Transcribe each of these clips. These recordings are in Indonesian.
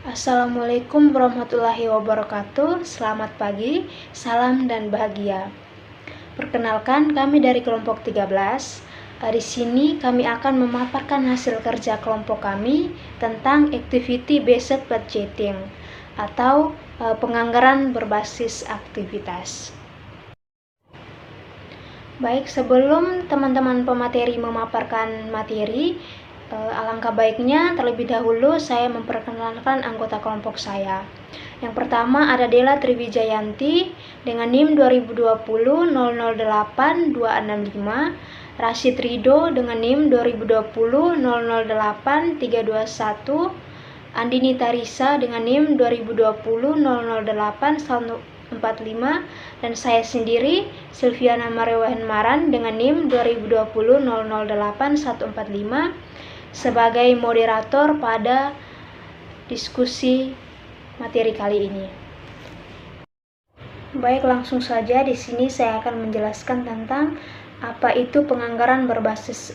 Assalamualaikum warahmatullahi wabarakatuh. Selamat pagi, salam dan bahagia. Perkenalkan, kami dari kelompok 13. Di sini kami akan memaparkan hasil kerja kelompok kami tentang activity based budgeting atau penganggaran berbasis aktivitas. Baik, sebelum teman-teman pemateri memaparkan materi, alangkah baiknya terlebih dahulu saya memperkenalkan anggota kelompok saya. Yang pertama ada Dela Triwijayanti dengan NIM 2020-008-265, Rashid Ridho dengan NIM 2020-008-321, Andini Tarisa dengan NIM 2020-008-145, dan saya sendiri Silviana Marewahan Maran dengan NIM 2020-008-145 sebagai moderator pada diskusi materi kali ini. Baik, langsung saja di sini saya akan menjelaskan tentang apa itu penganggaran berbasis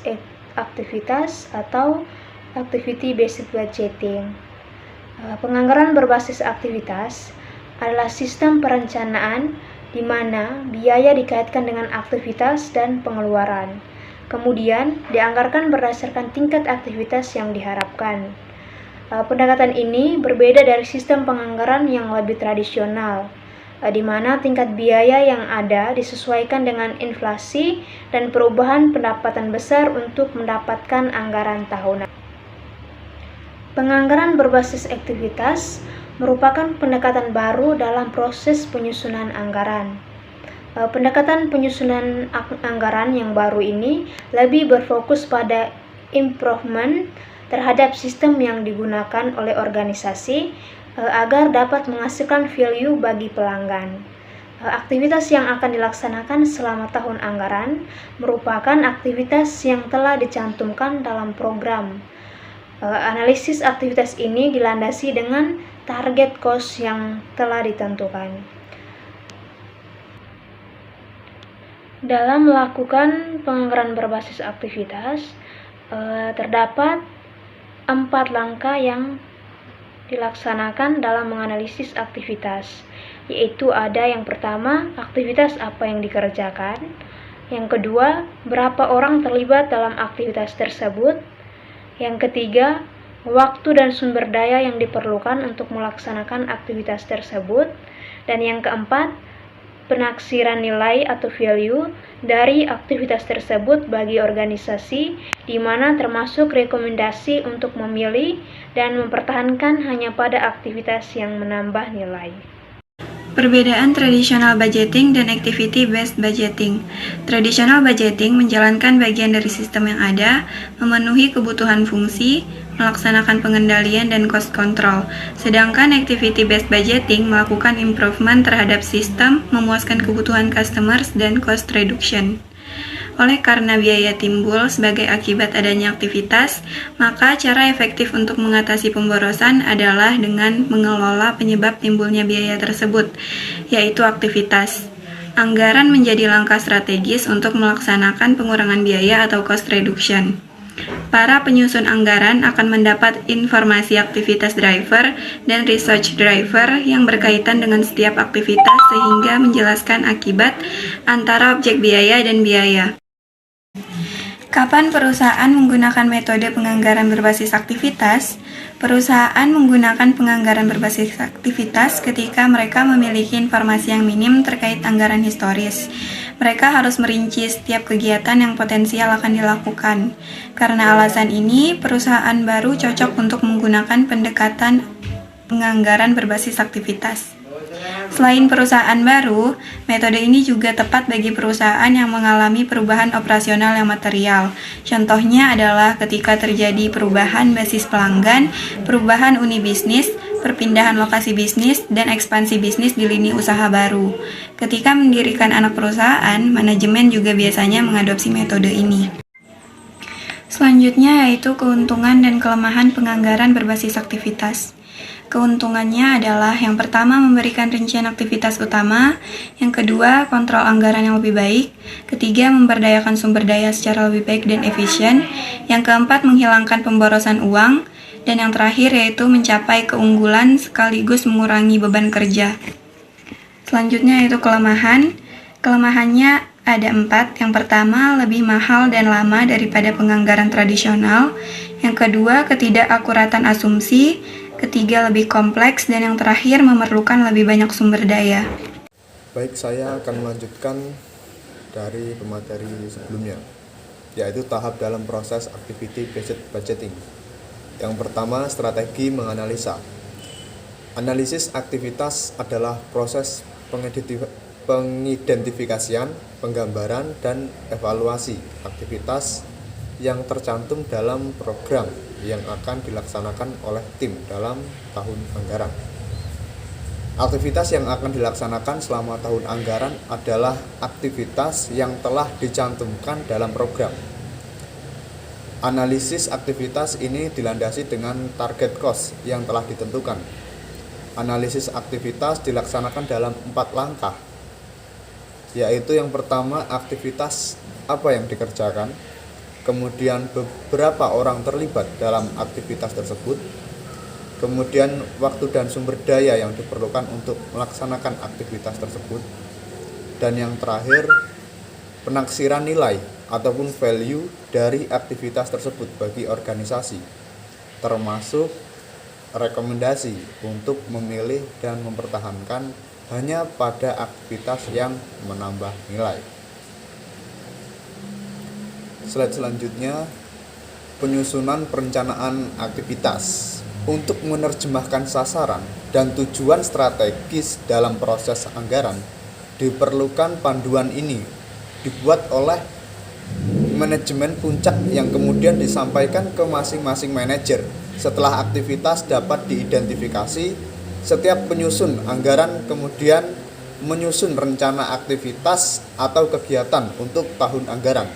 aktivitas atau activity based budgeting. Penganggaran berbasis aktivitas adalah sistem perencanaan di mana biaya dikaitkan dengan aktivitas dan pengeluaran. Kemudian dianggarkan berdasarkan tingkat aktivitas yang diharapkan. Pendekatan ini berbeda dari sistem penganggaran yang lebih tradisional, di mana tingkat biaya yang ada disesuaikan dengan inflasi dan perubahan pendapatan besar untuk mendapatkan anggaran tahunan. Penganggaran berbasis aktivitas merupakan pendekatan baru dalam proses penyusunan anggaran. Pendekatan penyusunan anggaran yang baru ini lebih berfokus pada improvement terhadap sistem yang digunakan oleh organisasi agar dapat menghasilkan value bagi pelanggan. Aktivitas yang akan dilaksanakan selama tahun anggaran merupakan aktivitas yang telah dicantumkan dalam program. Analisis aktivitas ini dilandasi dengan target cost yang telah ditentukan. Dalam melakukan penganggaran berbasis aktivitas, terdapat 4 langkah yang dilaksanakan dalam menganalisis aktivitas, yaitu ada yang pertama, aktivitas apa yang dikerjakan, yang kedua, berapa orang terlibat dalam aktivitas tersebut, yang ketiga, waktu dan sumber daya yang diperlukan untuk melaksanakan aktivitas tersebut, dan yang keempat, penaksiran nilai atau value dari aktivitas tersebut bagi organisasi, di mana termasuk rekomendasi untuk memilih dan mempertahankan hanya pada aktivitas yang menambah nilai. Perbedaan tradisional budgeting dan activity based budgeting. Tradisional budgeting menjalankan bagian dari sistem yang ada, memenuhi kebutuhan fungsi, melaksanakan pengendalian dan cost control. Sedangkan activity based budgeting melakukan improvement terhadap sistem, memuaskan kebutuhan customers dan cost reduction. Oleh karena biaya timbul sebagai akibat adanya aktivitas, maka cara efektif untuk mengatasi pemborosan adalah dengan mengelola penyebab timbulnya biaya tersebut, yaitu aktivitas. Anggaran menjadi langkah strategis untuk melaksanakan pengurangan biaya atau cost reduction. Para penyusun anggaran akan mendapat informasi aktivitas driver dan research driver yang berkaitan dengan setiap aktivitas sehingga menjelaskan akibat antara objek biaya dan biaya. Kapan perusahaan menggunakan metode penganggaran berbasis aktivitas? Perusahaan menggunakan penganggaran berbasis aktivitas ketika mereka memiliki informasi yang minim terkait anggaran historis. Mereka harus merinci setiap kegiatan yang potensial akan dilakukan. Karena alasan ini, perusahaan baru cocok untuk menggunakan pendekatan penganggaran berbasis aktivitas. Selain perusahaan baru, metode ini juga tepat bagi perusahaan yang mengalami perubahan operasional yang material. Contohnya adalah ketika terjadi perubahan basis pelanggan, perubahan uni bisnis, perpindahan lokasi bisnis, dan ekspansi bisnis di lini usaha baru. Ketika mendirikan anak perusahaan, manajemen juga biasanya mengadopsi metode ini. Selanjutnya yaitu keuntungan dan kelemahan penganggaran berbasis aktivitas. Keuntungannya adalah yang pertama memberikan rincian aktivitas utama, yang kedua kontrol anggaran yang lebih baik, ketiga memberdayakan sumber daya secara lebih baik dan efisien, yang keempat menghilangkan pemborosan uang, Dan yang terakhir yaitu mencapai keunggulan sekaligus mengurangi beban kerja. Selanjutnya yaitu kelemahan. Kelemahannya ada 4. Yang pertama, lebih mahal dan lama daripada penganggaran tradisional. Yang kedua, ketidakakuratan asumsi. Ketiga, lebih kompleks. Dan yang terakhir, memerlukan lebih banyak sumber daya. Baik, saya akan melanjutkan dari pemateri sebelumnya, yaitu tahap dalam proses activity based budgeting. Yang pertama, strategi menganalisa. Analisis aktivitas adalah proses pengidentifikasian, penggambaran, dan evaluasi aktivitas yang tercantum dalam program yang akan dilaksanakan oleh tim dalam tahun anggaran. Aktivitas yang akan dilaksanakan selama tahun anggaran adalah aktivitas yang telah dicantumkan dalam program. Analisis aktivitas ini dilandasi dengan target cost yang telah ditentukan. Analisis aktivitas dilaksanakan dalam 4 langkah, yaitu yang pertama, aktivitas apa yang dikerjakan, kemudian beberapa orang terlibat dalam aktivitas tersebut, kemudian waktu dan sumber daya yang diperlukan untuk melaksanakan aktivitas tersebut, dan yang terakhir, penaksiran nilai ataupun value dari aktivitas tersebut bagi organisasi, termasuk rekomendasi untuk memilih dan mempertahankan hanya pada aktivitas yang menambah nilai. Slide selanjutnya, penyusunan perencanaan aktivitas. Untuk menerjemahkan sasaran dan tujuan strategis dalam proses anggaran, diperlukan panduan ini dibuat oleh manajemen puncak yang kemudian disampaikan ke masing-masing manajer. Setelah aktivitas dapat diidentifikasi, setiap penyusun anggaran kemudian menyusun rencana aktivitas atau kegiatan untuk tahun anggaran.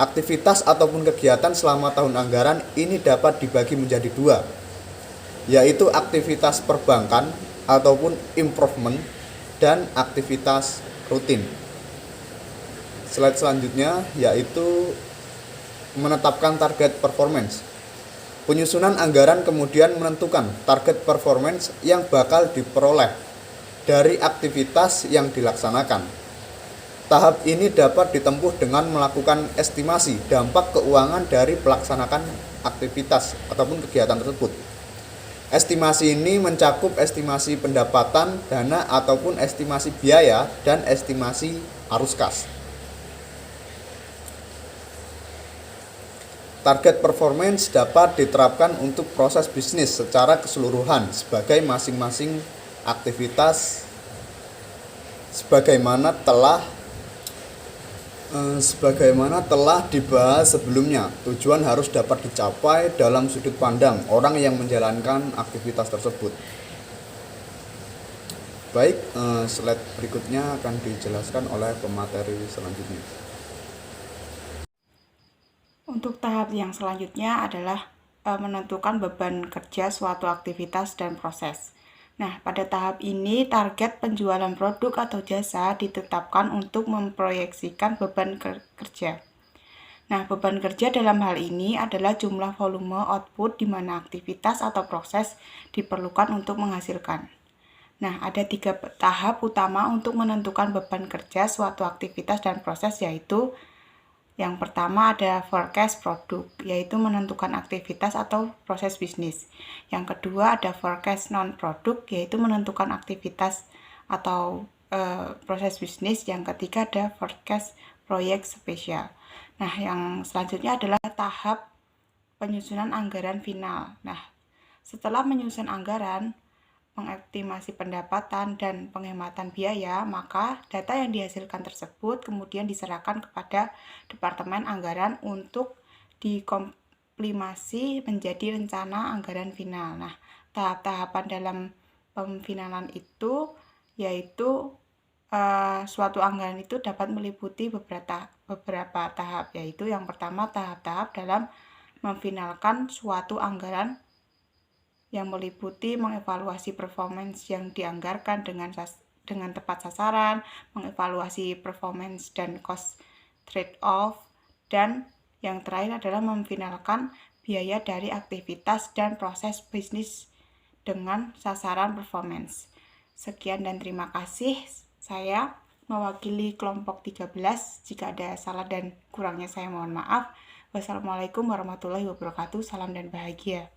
Aktivitas ataupun kegiatan selama tahun anggaran ini dapat dibagi menjadi 2, yaitu aktivitas perbankan ataupun improvement dan aktivitas rutin. Slide selanjutnya yaitu menetapkan target performance. Penyusunan anggaran kemudian menentukan target performance yang bakal diperoleh dari aktivitas yang dilaksanakan. Tahap ini dapat ditempuh dengan melakukan estimasi dampak keuangan dari pelaksanaan aktivitas ataupun kegiatan tersebut. Estimasi ini mencakup estimasi pendapatan, dana ataupun estimasi biaya dan estimasi arus kas. Target performance dapat diterapkan untuk proses bisnis secara keseluruhan sebagai masing-masing aktivitas sebagaimana telah dibahas sebelumnya. Tujuan harus dapat dicapai dalam sudut pandang orang yang menjalankan aktivitas tersebut. Baik, slide berikutnya akan dijelaskan oleh pemateri selanjutnya. Untuk tahap yang selanjutnya adalah menentukan beban kerja suatu aktivitas dan proses. Nah, pada tahap ini target penjualan produk atau jasa ditetapkan untuk memproyeksikan beban kerja. Nah, beban kerja dalam hal ini adalah jumlah volume output di mana aktivitas atau proses diperlukan untuk menghasilkan. Nah, ada 3 tahap utama untuk menentukan beban kerja suatu aktivitas dan proses, yaitu yang pertama ada forecast produk, yaitu menentukan aktivitas atau proses bisnis. Yang kedua ada forecast non-produk, yaitu menentukan aktivitas atau proses bisnis. Yang ketiga ada forecast proyek spesial. Nah, yang selanjutnya adalah tahap penyusunan anggaran final. Nah, setelah menyusun anggaran, mengoptimasi pendapatan dan penghematan biaya, maka data yang dihasilkan tersebut kemudian diserahkan kepada Departemen Anggaran untuk dikompilasi menjadi rencana anggaran final. Nah, tahap-tahapan dalam pemfinalan itu yaitu suatu anggaran itu dapat meliputi beberapa tahap, yaitu yang pertama tahap-tahap dalam memfinalkan suatu anggaran yang meliputi mengevaluasi performance yang dianggarkan dengan tepat sasaran, mengevaluasi performance dan cost trade-off, dan yang terakhir adalah memfinalkan biaya dari aktivitas dan proses bisnis dengan sasaran performance. Sekian dan terima kasih. Saya mewakili kelompok 13. Jika ada salah dan kurangnya saya mohon maaf. Wassalamualaikum warahmatullahi wabarakatuh. Salam dan bahagia.